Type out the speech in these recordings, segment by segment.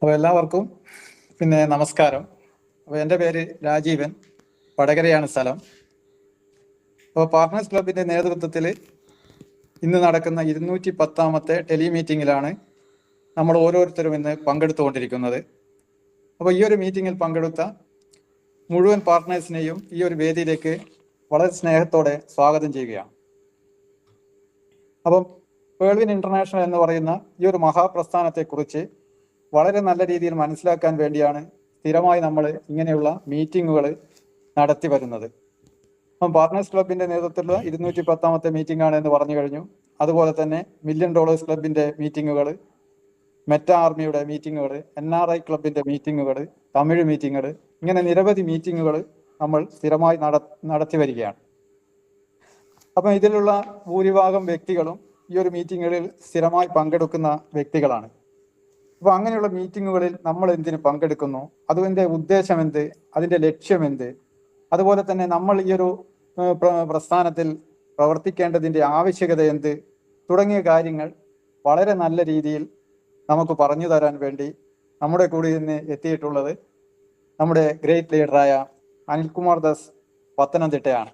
അപ്പോൾ എല്ലാവർക്കും നമസ്കാരം. അപ്പോൾ എൻ്റെ പേര് രാജീവൻ, വടകരയാണ് സ്ഥലം. അപ്പോൾ പാർട്ട്നേഴ്സ് ക്ലബിൻ്റെ നേതൃത്വത്തിൽ ഇന്ന് നടക്കുന്ന 210ാമത്തെ ടെലിമീറ്റിങ്ങിലാണ് നമ്മൾ ഓരോരുത്തരും ഇന്ന് പങ്കെടുത്തുകൊണ്ടിരിക്കുന്നത്. അപ്പോൾ ഈ ഒരു മീറ്റിങ്ങിൽ പങ്കെടുത്ത മുഴുവൻ പാർട്ട്നേഴ്സിനെയും ഈ ഒരു വേദിയിലേക്ക് വളരെ സ്നേഹത്തോടെ സ്വാഗതം ചെയ്യുകയാണ്. അപ്പം പേൾവിൻ ഇന്റർനാഷണൽ എന്ന് പറയുന്ന ഈ ഒരു മഹാപ്രസ്ഥാനത്തെക്കുറിച്ച് വളരെ നല്ല രീതിയിൽ മനസ്സിലാക്കാൻ വേണ്ടിയാണ് സ്ഥിരമായി നമ്മൾ ഇങ്ങനെയുള്ള മീറ്റിങ്ങുകൾ നടത്തി വരുന്നത്. അപ്പം പാർട്ട്നേഴ്സ് ക്ലബിന്റെ നേതൃത്വത്തിലുള്ള 210ാമത്തെ മീറ്റിംഗ് ആണ് എന്ന് പറഞ്ഞു കഴിഞ്ഞു. അതുപോലെ തന്നെ $1 മില്യൺ ക്ലബിന്റെ മീറ്റിങ്ങുകൾ, മെറ്റ ആർമിയുടെ മീറ്റിങ്ങുകൾ, NRI ക്ലബിന്റെ മീറ്റിങ്ങുകൾ, തമിഴ് മീറ്റിങ്ങുകൾ, ഇങ്ങനെ നിരവധി മീറ്റിങ്ങുകൾ നമ്മൾ സ്ഥിരമായി നടത്തി വരികയാണ്. അപ്പം ഇതിലുള്ള ഭൂരിഭാഗം വ്യക്തികളും ഈ ഒരു മീറ്റിങ്ങുകളിൽ സ്ഥിരമായി പങ്കെടുക്കുന്ന വ്യക്തികളാണ്. അപ്പോൾ അങ്ങനെയുള്ള മീറ്റിങ്ങുകളിൽ നമ്മൾ എന്തിനു പങ്കെടുക്കുന്നു, അതിൻ്റെ ഉദ്ദേശം എന്ത്, അതിൻ്റെ ലക്ഷ്യം എന്ത്, അതുപോലെ തന്നെ നമ്മൾ ഈ ഒരു പ്രസ്ഥാനത്തിൽ പ്രവർത്തിക്കേണ്ടതിൻ്റെ ആവശ്യകത എന്ത് തുടങ്ങിയ കാര്യങ്ങൾ വളരെ നല്ല രീതിയിൽ നമുക്ക് പറഞ്ഞു തരാൻ വേണ്ടി നമ്മുടെ കൂടെ ഇന്ന് എത്തിയിട്ടുള്ളത് നമ്മുടെ ഗ്രേറ്റ് ലീഡറായ അനിൽകുമാർ ദാസ് പത്തനംതിട്ടയാണ്.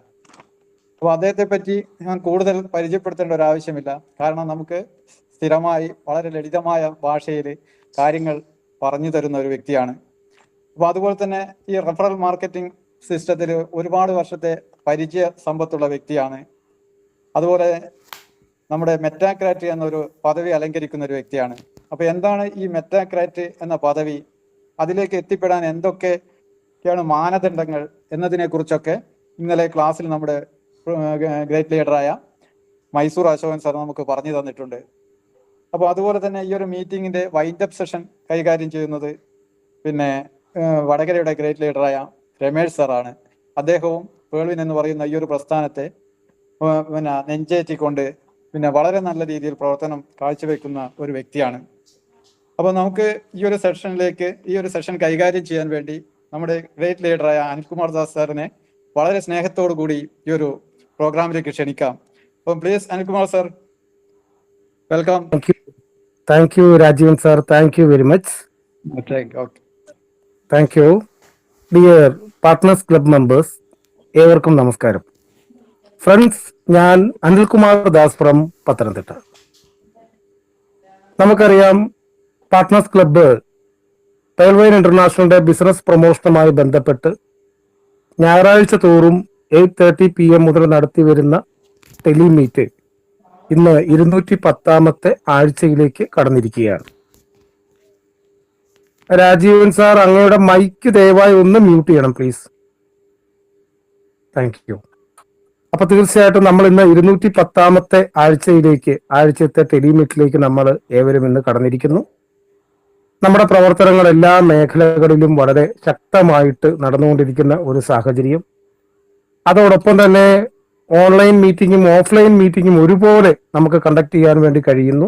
അപ്പോൾ അദ്ദേഹത്തെ പറ്റി ഞാൻ കൂടുതൽ പരിചയപ്പെടുത്തേണ്ട ഒരു ആവശ്യമില്ല. കാരണം നമുക്ക് സ്ഥിരമായി വളരെ ലളിതമായ ഭാഷയിൽ കാര്യങ്ങൾ പറഞ്ഞു തരുന്ന ഒരു വ്യക്തിയാണ്. അപ്പോൾ അതുപോലെ തന്നെ ഈ റെഫറൽ മാർക്കറ്റിംഗ് സിസ്റ്റത്തിൽ ഒരുപാട് വർഷത്തെ പരിചയ സമ്പത്തുള്ള വ്യക്തിയാണ്. അതുപോലെ നമ്മുടെ മെറ്റാക്രാറ്റ് എന്നൊരു പദവി അലങ്കരിക്കുന്ന ഒരു വ്യക്തിയാണ്. അപ്പോൾ എന്താണ് ഈ മെറ്റാക്രാറ്റ് എന്ന പദവി, അതിലേക്ക് എത്തിപ്പെടാൻ എന്തൊക്കെയാണ് മാനദണ്ഡങ്ങൾ എന്നതിനെ കുറിച്ചൊക്കെ ഇന്നലെ ക്ലാസ്സിൽ നമ്മുടെ ഗ്രേറ്റ് ലീഡറായ മൈസൂർ അശോകൻ സാർ നമുക്ക് പറഞ്ഞു തന്നിട്ടുണ്ട്. അപ്പോൾ അതുപോലെ തന്നെ ഈ ഒരു മീറ്റിങ്ങിന്റെ വൈൻഡപ്പ് സെഷൻ കൈകാര്യം ചെയ്യുന്നത് വടകരയുടെ ഗ്രേറ്റ് ലീഡറായ രമേഷ് സാറാണ്. അദ്ദേഹവും പേൾവിൻ എന്ന് പറയുന്ന ഈ ഒരു പ്രസ്ഥാനത്തെ നെഞ്ചേറ്റിക്കൊണ്ട് വളരെ നല്ല രീതിയിൽ പ്രവർത്തനം കാഴ്ചവെക്കുന്ന ഒരു വ്യക്തിയാണ്. അപ്പോൾ നമുക്ക് ഈ ഒരു സെഷൻ കൈകാര്യം ചെയ്യാൻ വേണ്ടി നമ്മുടെ ഗ്രേറ്റ് ലീഡറായ അനിൽകുമാർ ദാസ് സാറിനെ വളരെ സ്നേഹത്തോടു കൂടി ഈ ഒരു പ്രോഗ്രാമിലേക്ക് ക്ഷണിക്കാം. അപ്പം please Anilkumar sir, welcome. Thank you, Rajivan sir. Thank you very much. Okay. Thank you. Dear Partners Club members, ഏവർക്കും നമസ്കാരം. ഫ്രണ്ട്സ്, ഞാൻ അനിൽകുമാർ ദാസ് ഫ്രം പത്തനംതിട്ട. നമുക്കറിയാം, പാർട്ട്നേഴ്സ് ക്ലബ്ബ് പേൾവൈൻ ഇന്റർനാഷണലിന്റെ ബിസിനസ് പ്രൊമോഷനുമായി ബന്ധപ്പെട്ട് ഞായറാഴ്ച തോറും 8:30 PM മുതൽ നടത്തി വരുന്ന ടെലിമീറ്റ് ഇന്ന് 210ാമത്തെ ആഴ്ചയിലേക്ക് കടന്നിരിക്കുകയാണ്. രാജീവൻ സാർ, അങ്ങയുടെ മൈക്ക് ദയവായി ഒന്ന് മ്യൂട്ട് ചെയ്യണം പ്ലീസ്. Thank you. അപ്പൊ തീർച്ചയായിട്ടും നമ്മൾ ഇന്ന് 210ാമത്തെ ആഴ്ചത്തെ ടെലിമീറ്റിലേക്ക് നമ്മൾ ഏവരും ഇന്ന് കടന്നിരിക്കുന്നു. നമ്മുടെ പ്രവർത്തനങ്ങൾ എല്ലാ മേഖലകളിലും വളരെ ശക്തമായിട്ട് നടന്നുകൊണ്ടിരിക്കുന്ന ഒരു സാഹചര്യം. അതോടൊപ്പം തന്നെ ഓൺലൈൻ മീറ്റിങ്ങും ഓഫ്ലൈൻ മീറ്റിങ്ങും ഒരുപോലെ നമുക്ക് കണ്ടക്ട് ചെയ്യാൻ വേണ്ടി കഴിയുന്നു.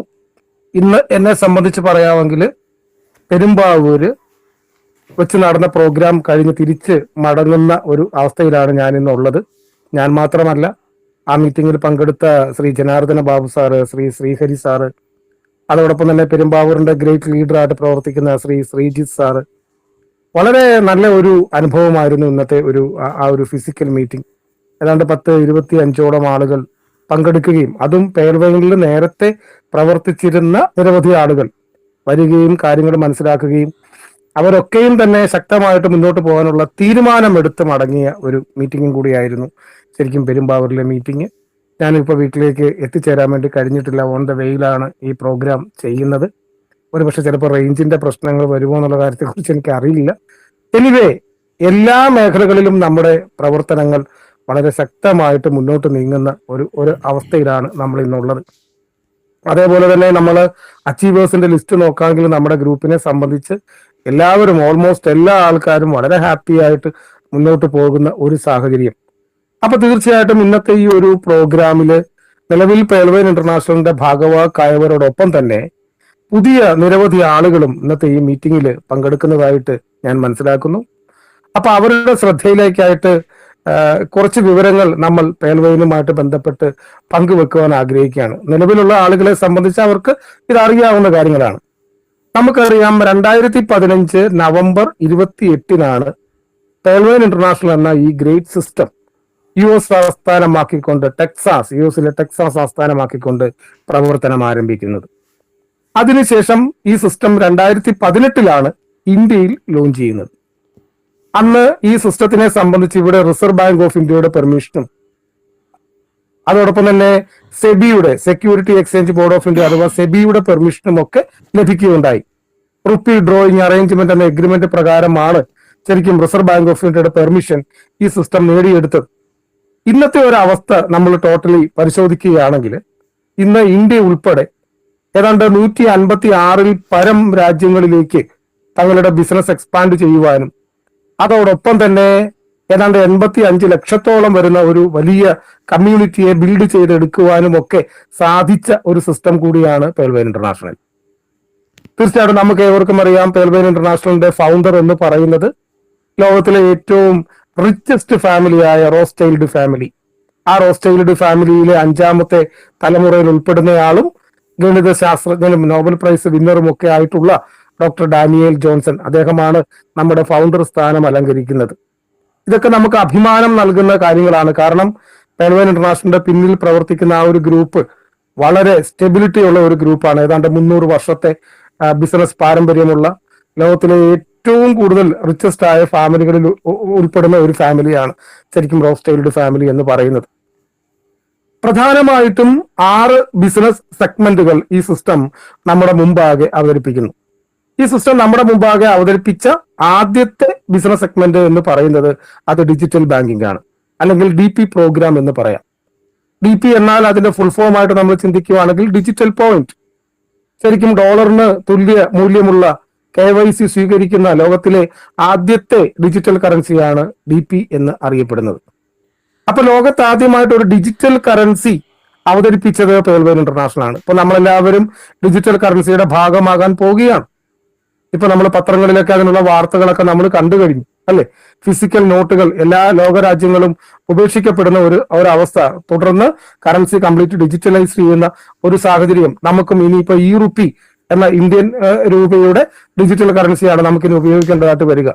ഇന്ന് എന്നെ സംബന്ധിച്ച് പറയാമെങ്കിൽ പെരുമ്പാവൂര് വെച്ച് നടന്ന പ്രോഗ്രാം കഴിഞ്ഞ് തിരിച്ച് മടങ്ങുന്ന ഒരു അവസ്ഥയിലാണ് ഞാൻ ഇന്നുള്ളത്. ഞാൻ മാത്രമല്ല, ആ മീറ്റിങ്ങിൽ പങ്കെടുത്ത ശ്രീ ജനാർദ്ദന ബാബു സാറ്, ശ്രീ ശ്രീഹരി സാറ്, അതോടൊപ്പം തന്നെ പെരുമ്പാവൂരിന്റെ ഗ്രേറ്റ് ലീഡറായിട്ട് പ്രവർത്തിക്കുന്ന ശ്രീ ശ്രീജിത്ത് സാറ്. വളരെ നല്ല ഒരു അനുഭവമായിരുന്നു ഇന്നത്തെ ആ ഒരു ഫിസിക്കൽ മീറ്റിംഗ്. ഏതാണ്ട് 10-25ഓളം ആളുകൾ പങ്കെടുക്കുകയും അതും പേൾവൈനിൽ നേരത്തെ പ്രവർത്തിച്ചിരുന്ന നിരവധി ആളുകൾ വരികയും കാര്യങ്ങൾ മനസ്സിലാക്കുകയും അവരൊക്കെയും തന്നെ ശക്തമായിട്ട് മുന്നോട്ട് പോകാനുള്ള തീരുമാനമെടുത്ത് മടങ്ങിയ ഒരു മീറ്റിംഗും കൂടിയായിരുന്നു ശരിക്കും പെരുമ്പാവൂരിലെ മീറ്റിംഗ്. ഞാനിപ്പോൾ വീട്ടിലേക്ക് എത്തിച്ചേരാൻ വേണ്ടി കഴിഞ്ഞിട്ടില്ല. ഓൺ ദ വേയിലാണ് ഈ പ്രോഗ്രാം ചെയ്യുന്നത്. ഒരുപക്ഷെ ചിലപ്പോൾ റേഞ്ചിന്റെ പ്രശ്നങ്ങൾ വരുമോ എന്നുള്ള കാര്യത്തെക്കുറിച്ച് എനിക്ക് അറിയില്ല. എനിവേ, എല്ലാ മേഖലകളിലും നമ്മുടെ പ്രവർത്തനങ്ങൾ വളരെ ശക്തമായിട്ട് മുന്നോട്ട് നീങ്ങുന്ന ഒരു അവസ്ഥയിലാണ് നമ്മൾ ഇന്നുള്ളത്. അതേപോലെ തന്നെ നമ്മൾ അച്ചീവേഴ്സിന്റെ ലിസ്റ്റ് നോക്കാമെങ്കിൽ നമ്മുടെ ഗ്രൂപ്പിനെ സംബന്ധിച്ച് എല്ലാവരും, ഓൾമോസ്റ്റ് എല്ലാ ആൾക്കാരും വളരെ ഹാപ്പി ആയിട്ട് മുന്നോട്ട് പോകുന്ന ഒരു സാഹചര്യം. അപ്പൊ തീർച്ചയായിട്ടും ഇന്നത്തെ ഈ ഒരു പ്രോഗ്രാമില് നിലവിൽ പേൾവൈൻ ഇന്റർനാഷണലിന്റെ ഭാഗവാക്കായവരോടൊപ്പം തന്നെ പുതിയ നിരവധി ആളുകളും ഇന്നത്തെ ഈ മീറ്റിംഗിൽ പങ്കെടുക്കുന്നതായിട്ട് ഞാൻ മനസ്സിലാക്കുന്നു. അപ്പൊ അവരുടെ ശ്രദ്ധയിലേക്കായിട്ട് കുറച്ച് വിവരങ്ങൾ നമ്മൾ പേൾവൈനുമായിട്ട് ബന്ധപ്പെട്ട് പങ്കുവെക്കുവാൻ ആഗ്രഹിക്കുകയാണ്. നിലവിലുള്ള ആളുകളെ സംബന്ധിച്ച് അവർക്ക് ഇത് അറിയാവുന്ന കാര്യങ്ങളാണ്. നമുക്കറിയാം 2015 നവംബർ 28-നാണ് പേൾവൈൻ ഇന്റർനാഷണൽ എന്ന ഈ ഗ്രേറ്റ് സിസ്റ്റം US ആസ്ഥാനമാക്കിക്കൊണ്ട് യുഎസിലെ ടെക്സാസ് ആസ്ഥാനമാക്കിക്കൊണ്ട് പ്രവർത്തനം ആരംഭിക്കുന്നത്. അതിനുശേഷം ഈ സിസ്റ്റം 2018-ലാണ് ഇന്ത്യയിൽ ലോഞ്ച് ചെയ്യുന്നത്. അന്ന് ഈ സിസ്റ്റത്തിനെ സംബന്ധിച്ച് ഇവിടെ റിസർവ് ബാങ്ക് ഓഫ് ഇന്ത്യയുടെ പെർമിഷനും അതോടൊപ്പം തന്നെ സെബിയുടെ Security Exchange Board of India അഥവാ സെബിയുടെ പെർമിഷനും ഒക്കെ ലഭിക്കുകയുണ്ടായി. റുപ്പി ഡ്രോയിങ് അറേഞ്ച്മെന്റ് എന്ന എഗ്രിമെന്റ് പ്രകാരമാണ് ശരിക്കും റിസർവ് ബാങ്ക് ഓഫ് ഇന്ത്യയുടെ പെർമിഷൻ ഈ സിസ്റ്റം നേടിയെടുത്തത്. ഇന്നത്തെ ഒരു അവസ്ഥ നമ്മൾ ടോട്ടലി പരിശോധിക്കുകയാണെങ്കിൽ ഇന്ന് ഇന്ത്യ ഉൾപ്പെടെ ഏതാണ്ട് 156-ൽ പരം രാജ്യങ്ങളിലേക്ക് തങ്ങളുടെ ബിസിനസ് എക്സ്പാൻഡ് ചെയ്യുവാനും അതോടൊപ്പം തന്നെ ഏതാണ്ട് 85 ലക്ഷത്തോളം വരുന്ന ഒരു വലിയ കമ്മ്യൂണിറ്റിയെ ബിൽഡ് ചെയ്തെടുക്കുവാനും ഒക്കെ സാധിച്ച ഒരു സിസ്റ്റം കൂടിയാണ് പേൾവൈൻ ഇന്റർനാഷണൽ. തീർച്ചയായിട്ടും നമുക്ക് ഏവർക്കും അറിയാം, പേൾവൈൻ ഇന്റർനാഷണലിന്റെ ഫൗണ്ടർ എന്ന് പറയുന്നത് ലോകത്തിലെ ഏറ്റവും റിച്ചസ്റ്റ് ഫാമിലിയായ റോസ്ചൈൽഡ് ഫാമിലി. ആ റോസ്ചൈൽഡ് ഫാമിലിയിലെ 5ാമത്തെ തലമുറയിൽ ഉൾപ്പെടുന്നയാളും ഗണിത ശാസ്ത്രജ്ഞനും നോബൽ പ്രൈസ് വിന്നറും ഒക്കെ ആയിട്ടുള്ള ഡോക്ടർ ഡാനിയേൽ ജോൺസൺ, അദ്ദേഹമാണ് നമ്മുടെ ഫൗണ്ടർ സ്ഥാനം അലങ്കരിക്കുന്നത്. ഇതൊക്കെ നമുക്ക് അഭിമാനം നൽകുന്ന കാര്യങ്ങളാണ്. കാരണം പേൾവൈൻ ഇന്റർനാഷണലിന്റെ പിന്നിൽ പ്രവർത്തിക്കുന്ന ആ ഒരു ഗ്രൂപ്പ് വളരെ സ്റ്റെബിലിറ്റി ഉള്ള ഒരു ഗ്രൂപ്പാണ്. ഏതാണ്ട് 300 വർഷത്തെ ബിസിനസ് പാരമ്പര്യമുള്ള ലോകത്തിലെ ഏറ്റവും കൂടുതൽ റിച്ചസ്റ്റ് ആയ ഫാമിലികളിൽ ഉൾപ്പെടുന്ന ഒരു ഫാമിലിയാണ് ശരിക്കും റോസ്ചൈൽഡ് ഫാമിലി എന്ന് പറയുന്നത്. പ്രധാനമായിട്ടും 6 ബിസിനസ് സെഗ്മെന്റുകൾ ഈ സിസ്റ്റം നമ്മുടെ മുമ്പാകെ അവതരിപ്പിക്കുന്നു. ഈ സിസ്റ്റം നമ്മുടെ മുമ്പാകെ അവതരിപ്പിച്ച ആദ്യത്തെ ബിസിനസ് സെഗ്മെന്റ് എന്ന് പറയുന്നത് അത് ഡിജിറ്റൽ ബാങ്കിംഗ് ആണ്, അല്ലെങ്കിൽ DP പ്രോഗ്രാം എന്ന് പറയാം. DP എന്നാൽ അതിന്റെ ഫുൾ ഫോം ആയിട്ട് നമ്മൾ ചിന്തിക്കുകയാണെങ്കിൽ ഡിജിറ്റൽ പോയിന്റ്. ശരിക്കും ഡോളറിന് തുല്യ മൂല്യമുള്ള KYC സ്വീകരിക്കുന്ന ലോകത്തിലെ ആദ്യത്തെ ഡിജിറ്റൽ കറൻസിയാണ് DP എന്ന് അറിയപ്പെടുന്നത്. അപ്പൊ ലോകത്ത് ആദ്യമായിട്ട് ഒരു ഡിജിറ്റൽ കറൻസി അവതരിപ്പിച്ചത് പേൾവൈൻ ഇന്റർനാഷണൽ ആണ്. ഇപ്പൊ നമ്മളെല്ലാവരും ഡിജിറ്റൽ കറൻസിയുടെ ഭാഗമാകാൻ പോവുകയാണ്. ഇപ്പൊ നമ്മൾ പത്രങ്ങളിലൊക്കെ അതിനുള്ള വാർത്തകളൊക്കെ നമ്മൾ കണ്ടു കഴിഞ്ഞു, അല്ലെ? ഫിസിക്കൽ നോട്ടുകൾ എല്ലാ ലോകരാജ്യങ്ങളും ഉപേക്ഷിക്കപ്പെടുന്ന ഒരവസ്ഥ, തുടർന്ന് കറൻസി കംപ്ലീറ്റ് ഡിജിറ്റലൈസ് ചെയ്യുന്ന ഒരു സാഹചര്യം നമുക്കും ഇനിയിപ്പോ ഈ റുപ്പി എന്ന ഇന്ത്യൻ രൂപയുടെ ഡിജിറ്റൽ കറൻസിയാണ് നമുക്കിനി ഉപയോഗിക്കേണ്ടതായിട്ട് വരിക.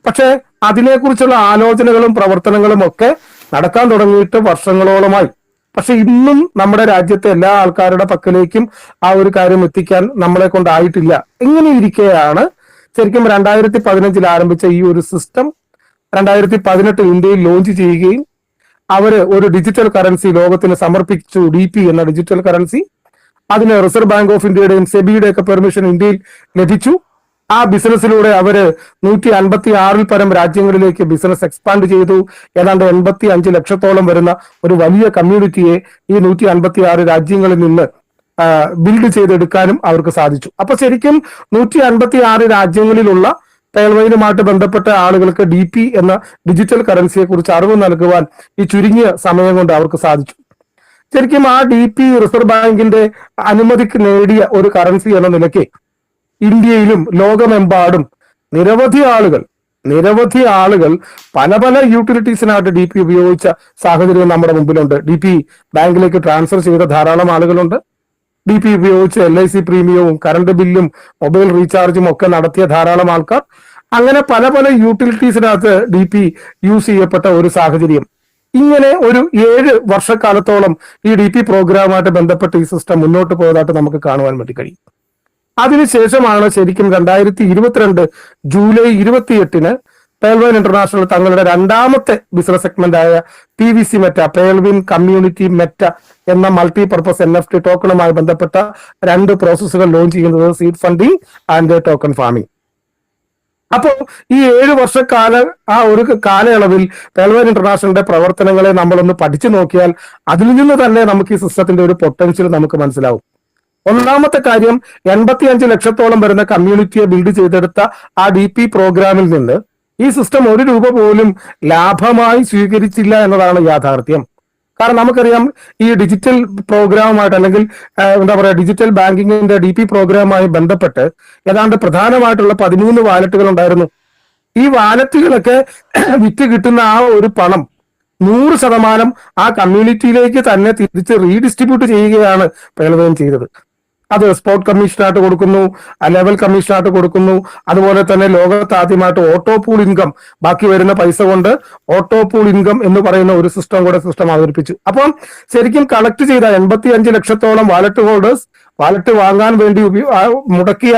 പക്ഷെ അതിനെക്കുറിച്ചുള്ള ആലോചനകളും പ്രവർത്തനങ്ങളും ഒക്കെ നടക്കാൻ തുടങ്ങിയിട്ട് വർഷങ്ങളോളമായി. പക്ഷെ ഇന്നും നമ്മുടെ രാജ്യത്തെ എല്ലാ ആൾക്കാരുടെ പക്കലേക്കും ആ ഒരു കാര്യം എത്തിക്കാൻ നമ്മളെ കൊണ്ടായിട്ടില്ല. ഇങ്ങനെ ഇരിക്കെയാണ് ശരിക്കും 2015 ആരംഭിച്ച ഈ ഒരു സിസ്റ്റം 2018 ഇന്ത്യയിൽ ലോഞ്ച് ചെയ്യുകയും അവര് ഒരു ഡിജിറ്റൽ കറൻസി ലോകത്തിന് സമർപ്പിച്ചു, DP എന്ന ഡിജിറ്റൽ കറൻസി. അതിന് റിസർവ് ബാങ്ക് ഓഫ് ഇന്ത്യയുടെയും സെബിയുടെ ഒക്കെ പെർമിഷൻ ഇന്ത്യയിൽ ലഭിച്ചു. ആ ബിസിനസ്സിലൂടെ അവര് 156-ൽ പരം രാജ്യങ്ങളിലേക്ക് ബിസിനസ് എക്സ്പാൻഡ് ചെയ്തു. ഏതാണ്ട് 85 ലക്ഷത്തോളം വരുന്ന ഒരു വലിയ കമ്മ്യൂണിറ്റിയെ ഈ 156 രാജ്യങ്ങളിൽ നിന്ന് ബിൽഡ് ചെയ്തെടുക്കാനും അവർക്ക് സാധിച്ചു. അപ്പൊ ശരിക്കും 156 രാജ്യങ്ങളിലുള്ള പേൾവൈനുമായിട്ട് ബന്ധപ്പെട്ട ആളുകൾക്ക് DP എന്ന ഡിജിറ്റൽ കറൻസിയെ കുറിച്ച് അറിവ് നൽകുവാൻ ഈ ചുരുങ്ങിയ സമയം കൊണ്ട് അവർക്ക് സാധിച്ചു. ശരിക്കും ആ DP റിസർവ് ബാങ്കിന്റെ അനുമതിക്ക് നേടിയ ഒരു കറൻസി എന്ന നിലയ്ക്ക് ഇന്ത്യയിലും ലോകമെമ്പാടും നിരവധി ആളുകൾ പല പല യൂട്ടിലിറ്റീസിനായിട്ട് DP ഉപയോഗിച്ച സാഹചര്യം നമ്മുടെ മുമ്പിലുണ്ട്. DP ബാങ്കിലേക്ക് ട്രാൻസ്ഫർ ചെയ്ത ധാരാളം ആളുകളുണ്ട്. DP ഉപയോഗിച്ച് LIC പ്രീമിയവും കറണ്ട് ബില്ലും മൊബൈൽ റീചാർജും ഒക്കെ നടത്തിയ ധാരാളം ആൾക്കാർ. അങ്ങനെ പല പല യൂട്ടിലിറ്റീസിനകത്ത് DP യൂസ് ചെയ്യപ്പെട്ട ഒരു സാഹചര്യം. ഇങ്ങനെ ഒരു 7 വർഷക്കാലത്തോളം ഈ DP പ്രോഗ്രാമുമായിട്ട് ബന്ധപ്പെട്ട് ഈ സിസ്റ്റം മുന്നോട്ട് പോയതായിട്ട് നമുക്ക് കാണുവാൻ വേണ്ടി കഴിയും. അതിനുശേഷമാണ് ശരിക്കും 2022 ജൂലൈ 28-ന് പേൾവൈൻ ഇന്റർനാഷണൽ തങ്ങളുടെ 2ാമത്തെ ബിസിനസ് സെഗ്മെന്റ് ആയ PVC മെറ്റ, പേൾവിൻ കമ്മ്യൂണിറ്റി മെറ്റ എന്ന മൾട്ടി പർപ്പസ് NFT ടോക്കണുമായി ബന്ധപ്പെട്ട 2 പ്രോസസ്സുകൾ ലോഞ്ച് ചെയ്യുന്നത് seed funding and token farming. അപ്പോൾ ഈ 7 വർഷക്കാല ആ ഒരു കാലയളവിൽ പേൾവൈൻ ഇന്റർനാഷണലിന്റെ പ്രവർത്തനങ്ങളെ നമ്മളൊന്ന് പഠിച്ചു നോക്കിയാൽ അതിൽ നിന്ന് തന്നെ നമുക്ക് ഈ സിസ്റ്റത്തിന്റെ ഒരു പൊട്ടൻഷ്യൽ നമുക്ക് മനസ്സിലാവും. ഒന്നാമത്തെ കാര്യം, 85 ലക്ഷത്തോളം വരുന്ന കമ്മ്യൂണിറ്റിയെ ബിൽഡ് ചെയ്തെടുത്ത ആ DP പ്രോഗ്രാമിൽ നിന്ന് ഈ സിസ്റ്റം 1 രൂപ പോലും ലാഭമായി സ്വീകരിച്ചില്ല എന്നതാണ് യാഥാർത്ഥ്യം. കാരണം നമുക്കറിയാം, ഈ ഡിജിറ്റൽ പ്രോഗ്രാമുമായിട്ട് അല്ലെങ്കിൽ എന്താ പറയുക ഡിജിറ്റൽ ബാങ്കിങ്ങിന്റെ DP പ്രോഗ്രാമുമായി ബന്ധപ്പെട്ട് ഏതാണ്ട് പ്രധാനമായിട്ടുള്ള 13 വാലറ്റുകൾ ഉണ്ടായിരുന്നു. ഈ വാലറ്റുകളൊക്കെ വിറ്റ് കിട്ടുന്ന ആ ഒരു പണം 100% ആ കമ്മ്യൂണിറ്റിയിലേക്ക് തന്നെ തിരിച്ച് റീഡിസ്ട്രിബ്യൂട്ട് ചെയ്യുകയാണ് പേൾവൈൻ ചെയ്തത്. അത് സ്പോർട്ട് കമ്മീഷനായിട്ട് കൊടുക്കുന്നു, ലെവൽ കമ്മീഷനായിട്ട് കൊടുക്കുന്നു. അതുപോലെ തന്നെ ലോകത്ത് ആദ്യമായിട്ട് ഓട്ടോ പൂൾ ഇൻകം, ബാക്കി വരുന്ന പൈസ കൊണ്ട് ഓട്ടോ പൂൾ ഇൻകം എന്ന് പറയുന്ന ഒരു സിസ്റ്റം അവതരിപ്പിച്ചു. അപ്പം ശരിക്കും കളക്ട് ചെയ്ത 85 ലക്ഷത്തോളം വാലറ്റ് ഹോൾഡേഴ്സ് വാലറ്റ് വാങ്ങാൻ വേണ്ടി മുടക്കിയ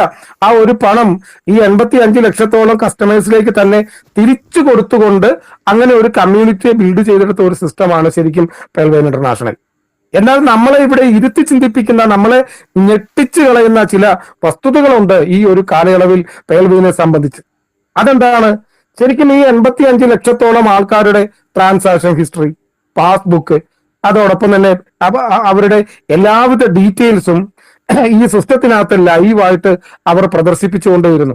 ആ ഒരു പണം ഈ 85 ലക്ഷത്തോളം കസ്റ്റമേഴ്സിലേക്ക് തന്നെ തിരിച്ചു കൊടുത്തുകൊണ്ട് അങ്ങനെ ഒരു കമ്മ്യൂണിറ്റിയെ ബിൽഡ് ചെയ്തെടുത്ത ഒരു സിസ്റ്റമാണ് ശരിക്കും പേൾവെയിൻ ഇന്റർനാഷണൽ. എന്നാൽ നമ്മളെ ഇവിടെ ഇരുത്തി ചിന്തിപ്പിക്കുന്ന, നമ്മളെ ഞെട്ടിച്ചു കളയുന്ന ചില വസ്തുതകളുണ്ട് ഈ ഒരു കാലയളവിൽ പേൾവെയിനെ സംബന്ധിച്ച്. അതെന്താണ്? ശരിക്കും ഈ 85 ലക്ഷത്തോളം ആൾക്കാരുടെ ട്രാൻസാക്ഷൻ ഹിസ്റ്ററി, പാസ്ബുക്ക്, അതോടൊപ്പം തന്നെ അവരുടെ എല്ലാവിധ ഡീറ്റെയിൽസും ഈ സിസ്റ്റത്തിനകത്ത് ലൈവായിട്ട് അവർ പ്രദർശിപ്പിച്ചുകൊണ്ടേയിരുന്നു.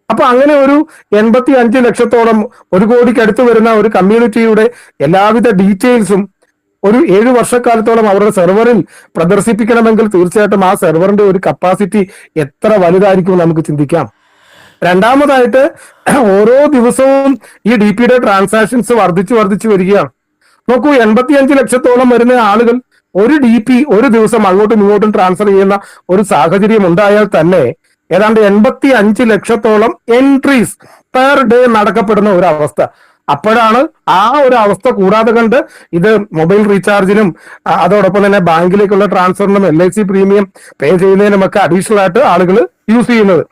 അപ്പൊ അങ്ങനെ ഒരു 85 ലക്ഷത്തോളം, 1 കോടിക്ക് അടുത്ത് വരുന്ന ഒരു കമ്മ്യൂണിറ്റിയുടെ എല്ലാവിധ ഡീറ്റെയിൽസും ഒരു 7 വർഷക്കാലത്തോളം അവരുടെ സെർവറിൽ പ്രദർശിപ്പിക്കണമെങ്കിൽ തീർച്ചയായിട്ടും ആ സെർവറിന്റെ ഒരു കപ്പാസിറ്റി എത്ര വലുതായിരിക്കും നമുക്ക് ചിന്തിക്കാം. രണ്ടാമതായിട്ട് ഓരോ ദിവസവും ഈ DP യുടെ ട്രാൻസാക്ഷൻസ് വർദ്ധിച്ചു വരികയാണ്. നോക്കൂ, 85 ലക്ഷത്തോളം വരുന്ന ആളുകൾ ഒരു DP ഒരു ദിവസം അങ്ങോട്ടും ഇങ്ങോട്ടും ട്രാൻസ്ഫർ ചെയ്യുന്ന ഒരു സാഹചര്യം ഉണ്ടായാൽ തന്നെ ഏതാണ്ട് 85 ലക്ഷത്തോളം എൻട്രീസ് പെർ ഡേ നടക്കപ്പെടുന്ന ഒരു അവസ്ഥ. അപ്പോഴാണ് ആ ഒരു അവസ്ഥ കൂടാതെ കണ്ട് ഇത് മൊബൈൽ റീചാർജിനും അതോടൊപ്പം തന്നെ ബാങ്കിലേക്കുള്ള ട്രാൻസ്ഫറിനും LIC പ്രീമിയം പേ ചെയ്യുന്നതിനുമൊക്കെ അഡീഷണൽ ആയിട്ട് ആളുകൾ യൂസ് ചെയ്യുന്നത്.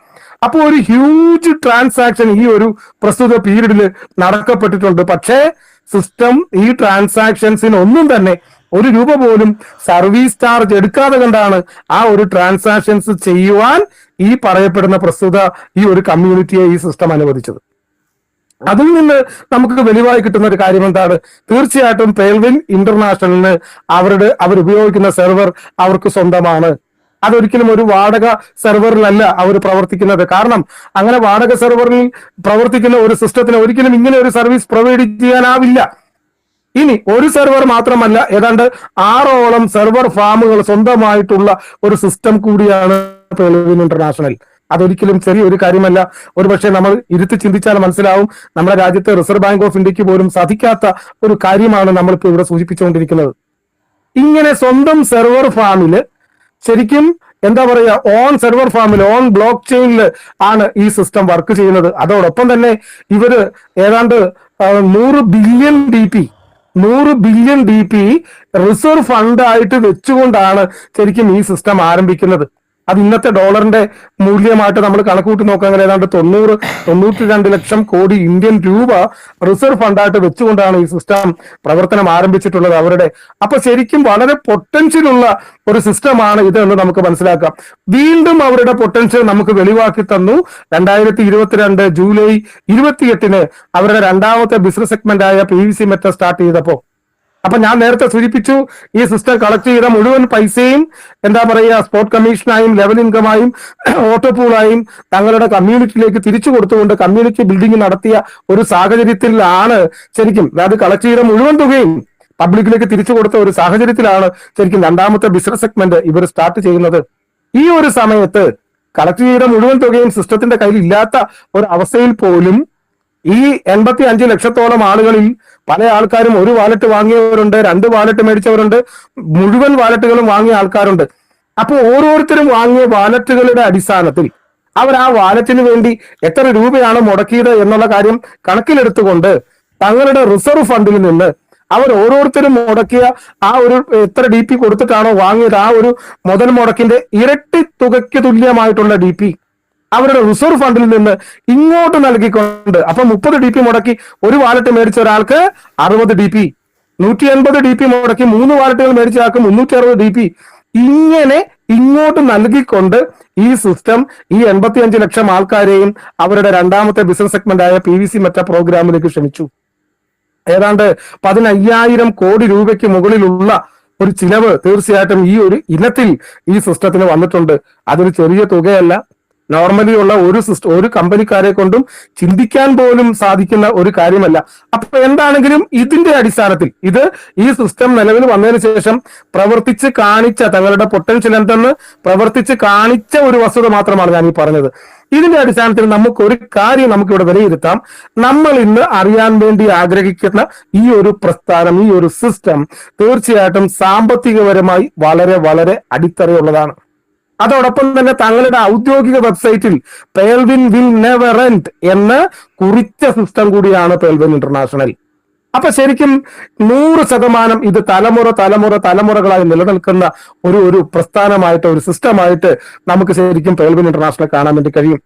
അപ്പോൾ ഒരു ഹ്യൂജ് ട്രാൻസാക്ഷൻ ഈ ഒരു പ്രസ്തുത പീരീഡിൽ നടക്കപ്പെട്ടിട്ടുണ്ട്. പക്ഷേ സിസ്റ്റം ഈ ട്രാൻസാക്ഷൻസിന് ഒന്നും തന്നെ 1 രൂപ പോലും സർവീസ് ചാർജ് എടുക്കാതെ കണ്ടാണ് ആ ഒരു ട്രാൻസാക്ഷൻസ് ചെയ്യുവാൻ ഈ പറയപ്പെടുന്ന പ്രസ്തുത ഈ ഒരു കമ്മ്യൂണിറ്റിയെ ഈ സിസ്റ്റം അനുവദിച്ചത്. അതിൽ നിന്ന് നമുക്ക് വെളിവായി കിട്ടുന്ന ഒരു കാര്യം എന്താണ്? തീർച്ചയായിട്ടും പേൾവെയിൻ ഇന്റർനാഷണലിന് അവർ ഉപയോഗിക്കുന്ന സെർവർ അവർക്ക് സ്വന്തമാണ്. അതൊരിക്കലും ഒരു വാടക സെർവറിലല്ല അവർ പ്രവർത്തിക്കുന്നത്. കാരണം അങ്ങനെ വാടക സെർവറിൽ പ്രവർത്തിക്കുന്ന ഒരു സിസ്റ്റത്തിന് ഒരിക്കലും ഇങ്ങനെ ഒരു സർവീസ് പ്രൊവൈഡ് ചെയ്യാനാവില്ല. ഇനി ഒരു സെർവർ മാത്രമല്ല, ഏതാണ്ട് 6ഓളം സെർവർ ഫാമുകൾ സ്വന്തമായിട്ടുള്ള ഒരു സിസ്റ്റം കൂടിയാണ് പേൾവെയിൻ ഇന്റർനാഷണൽ. അതൊരിക്കലും ചെറിയൊരു കാര്യമല്ല. ഒരുപക്ഷെ നമ്മൾ ഇരുത്തി ചിന്തിച്ചാൽ മനസ്സിലാവും, നമ്മുടെ രാജ്യത്തെ റിസർവ് ബാങ്ക് ഓഫ് ഇന്ത്യക്ക് പോലും സാധിക്കാത്ത ഒരു കാര്യമാണ് നമ്മളിപ്പോൾ ഇവിടെ സൂചിപ്പിച്ചുകൊണ്ടിരിക്കുന്നത്. ഇങ്ങനെ സ്വന്തം സെർവർ ഫാമില് ശരിക്കും എന്താ പറയുക, ഓൺ സെർവർ ഫാമിൽ, ഓൺ ബ്ലോക്ക് ചെയിനിൽ ആണ് ഈ സിസ്റ്റം വർക്ക് ചെയ്യുന്നത്. അതോടൊപ്പം തന്നെ ഇവര് ഏതാണ്ട് 100 ബില്യൺ DP റിസർവ് ഫണ്ടായിട്ട് വെച്ചുകൊണ്ടാണ് ശരിക്കും ഈ സിസ്റ്റം ആരംഭിക്കുന്നത്. അത് ഇന്നത്തെ ഡോളറിന്റെ മൂല്യമായിട്ട് നമ്മൾ കണക്കൂട്ടി നോക്കുകയാണെങ്കിൽ ഏതാണ്ട് 92 ലക്ഷം കോടി ഇന്ത്യൻ രൂപ റിസർവ് ഫണ്ടായിട്ട് വെച്ചുകൊണ്ടാണ് ഈ സിസ്റ്റം പ്രവർത്തനം ആരംഭിച്ചിട്ടുള്ളത് അവരുടെ. അപ്പൊ ശരിക്കും വളരെ പൊട്ടൻഷ്യൽ ഉള്ള ഒരു സിസ്റ്റമാണ് ഇത് എന്ന് നമുക്ക് മനസ്സിലാക്കാം. വീണ്ടും അവരുടെ പൊട്ടൻഷ്യൽ നമുക്ക് വെളിവാക്കി തന്നു 2022 ജൂലൈ 28 അവരുടെ രണ്ടാമത്തെ ബിസിനസ് സെഗ്മെന്റ് ആയ PVC മെറ്റ സ്റ്റാർട്ട് ചെയ്തപ്പോ. അപ്പൊ ഞാൻ നേരത്തെ സൂചിപ്പിച്ചു, ഈ സിസ്റ്റം കളക്ട് ചെയ്ത മുഴുവൻ പൈസയും എന്താ പറയുക, സ്പോർട്ട് കമ്മീഷനായും ലെവൽ ഇൻകമായും ഓട്ടോ പൂളായും തങ്ങളുടെ കമ്മ്യൂണിറ്റിയിലേക്ക് തിരിച്ചു കൊടുത്തുകൊണ്ട് കമ്മ്യൂണിറ്റി ബിൽഡിംഗ് നടത്തിയ ഒരു സാഹചര്യത്തിലാണ് ശരിക്കും, അതായത് കളക്ട് ചെയ്ത മുഴുവൻ തുകയും പബ്ലിക്കിലേക്ക് തിരിച്ചു കൊടുത്ത ഒരു സാഹചര്യത്തിലാണ് ശരിക്കും രണ്ടാമത്തെ ബിസിനസ് സെഗ്മെന്റ് ഇവർ സ്റ്റാർട്ട് ചെയ്യുന്നത്. ഈ ഒരു സമയത്ത് കളക്ട് ചെയ്ത മുഴുവൻ തുകയും സിസ്റ്റത്തിന്റെ കയ്യിൽ ഇല്ലാത്ത ഒരു അവസ്ഥയിൽ പോലും ഈ 85 ലക്ഷത്തോളം ആളുകളിൽ പല ആൾക്കാരും 1 വാലറ്റ് വാങ്ങിയവരുണ്ട്, 2 വാലറ്റ് മേടിച്ചവരുണ്ട്, മുഴുവൻ വാലറ്റുകളും വാങ്ങിയ ആൾക്കാരുണ്ട്. അപ്പോൾ ഓരോരുത്തരും വാങ്ങിയ വാലറ്റുകളുടെ അടിസ്ഥാനത്തിൽ അവർ ആ വാലറ്റിന് വേണ്ടി എത്ര രൂപയാണ് മുടക്കിയത് എന്നുള്ള കാര്യം കണക്കിലെടുത്തുകൊണ്ട് തങ്ങളുടെ റിസർവ് ഫണ്ടിൽ നിന്ന് അവർ ഓരോരുത്തരും മുടക്കിയ ആ ഒരു എത്ര DP കൊടുത്തിട്ടാണോ വാങ്ങിയത് ആ ഒരു മുതൽ മുടക്കിന്റെ ഇരട്ടി തുകയ്ക്ക് തുല്യമായിട്ടുള്ള DP അവരുടെ റിസർവ് ഫണ്ടിൽ നിന്ന് ഇങ്ങോട്ട് നൽകിക്കൊണ്ട്, അപ്പൊ 30 DP മുടക്കി 1 വാലറ്റ് മേടിച്ച ഒരാൾക്ക് 60 DP, 180 DP മുടക്കി 3 വാലറ്റുകൾ മേടിച്ച ആൾക്ക് 360 DP, ഇങ്ങനെ ഇങ്ങോട്ട് നൽകിക്കൊണ്ട് ഈ സിസ്റ്റം ഈ 85 ലക്ഷം ആൾക്കാരെയും അവരുടെ രണ്ടാമത്തെ ബിസിനസ് സെഗ്മെന്റ് ആയ PVC മെറ്റ പ്രോഗ്രാമിലേക്ക് ക്ഷണിച്ചു. ഏതാണ്ട് 15,000 കോടി രൂപയ്ക്ക് മുകളിലുള്ള ഒരു ചിലവ് തീർച്ചയായിട്ടും ഈ ഒരു ഇനത്തിൽ ഈ സിസ്റ്റത്തിന് വന്നിട്ടുണ്ട്. അതൊരു ചെറിയ തുകയല്ല. നോർമലി ഉള്ള ഒരു കമ്പനിക്കാരെ കൊണ്ടും ചിന്തിക്കാൻ പോലും സാധിക്കുന്ന ഒരു കാര്യമല്ല. അപ്പൊ എന്താണെങ്കിലും ഇതിന്റെ അടിസ്ഥാനത്തിൽ ഈ സിസ്റ്റം നിലവിൽ വന്നതിന് ശേഷം പ്രവർത്തിച്ച് കാണിച്ച, തങ്ങളുടെ പൊട്ടൻഷ്യൽ എന്തെന്ന് പ്രവർത്തിച്ച് കാണിച്ച ഒരു വസ്തുത മാത്രമാണ് ഞാൻ ഈ പറഞ്ഞത്. ഇതിന്റെ അടിസ്ഥാനത്തിൽ നമുക്കൊരു കാര്യം നമുക്കിവിടെ വിലയിരുത്താം. നമ്മൾ ഇന്ന് അറിയാൻ വേണ്ടി ആഗ്രഹിക്കുന്ന ഈ ഒരു പ്രസ്ഥാനം, ഈ ഒരു സിസ്റ്റം തീർച്ചയായിട്ടും സാമ്പത്തികപരമായി വളരെ വളരെ അടിത്തറയുള്ളതാണ്. അതോടൊപ്പം തന്നെ തങ്ങളുടെ ഔദ്യോഗിക വെബ്സൈറ്റിൽ പേൾവിൻ വിൽ നെവർ എൻഡ് എന്ന് കുറിച്ച സിസ്റ്റം കൂടിയാണ് പേൾവിൻ ഇന്റർനാഷണൽ. അപ്പൊ ശരിക്കും 100% ഇത് തലമുറകളായി നിലനിൽക്കുന്ന ഒരു പ്രസ്ഥാനമായിട്ട്, ഒരു സിസ്റ്റമായിട്ട് നമുക്ക് ശരിക്കും പേൾവിൻ ഇന്റർനാഷണൽ കാണാൻ വേണ്ടി കഴിയും.